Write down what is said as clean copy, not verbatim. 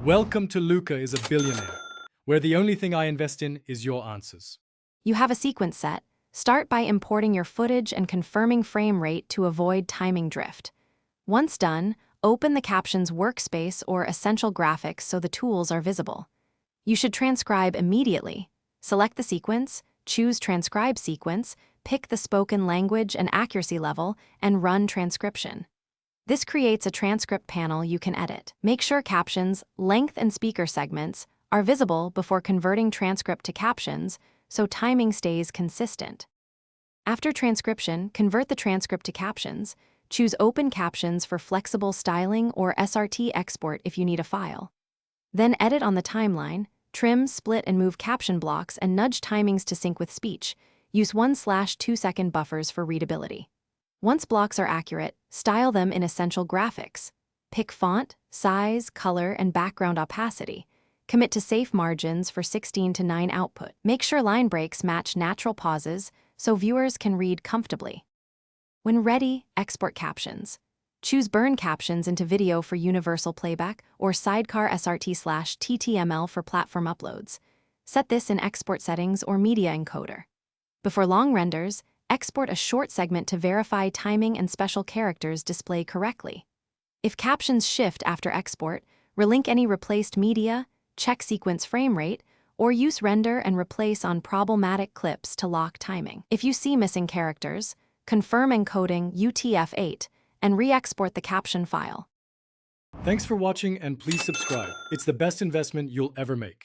Welcome to Luca is a Billionaire, where the only thing I invest in is your answers. You have a sequence set. Start by importing your footage and confirming frame rate to avoid timing drift. Once done, open the captions workspace or essential graphics so the tools are visible. You should transcribe immediately. Select the sequence, choose Transcribe Sequence, pick the spoken language and accuracy level, and run transcription. This creates a transcript panel you can edit. Make sure captions, length, and speaker segments are visible before converting transcript to captions so timing stays consistent. After transcription, convert the transcript to captions. Choose Open Captions for flexible styling or SRT export if you need a file. Then edit on the timeline, trim, split, and move caption blocks and nudge timings to sync with speech. Use 1/2 second buffers for readability. Once blocks are accurate, style them in Essential Graphics. Pick font, size, color, and background opacity. Commit to safe margins for 16:9 output. Make sure line breaks match natural pauses so viewers can read comfortably. When ready, export captions. Choose Burn Captions into video for universal playback or Sidecar SRT/TTML for platform uploads. Set this in Export Settings or Media Encoder. Before long renders, export a short segment to verify timing and special characters display correctly. If captions shift after export, relink any replaced media, check sequence frame rate, or use render and replace on problematic clips to lock timing. If you see missing characters, confirm encoding UTF-8 and re-export the caption file. Thanks for watching and please subscribe. It's the best investment you'll ever make.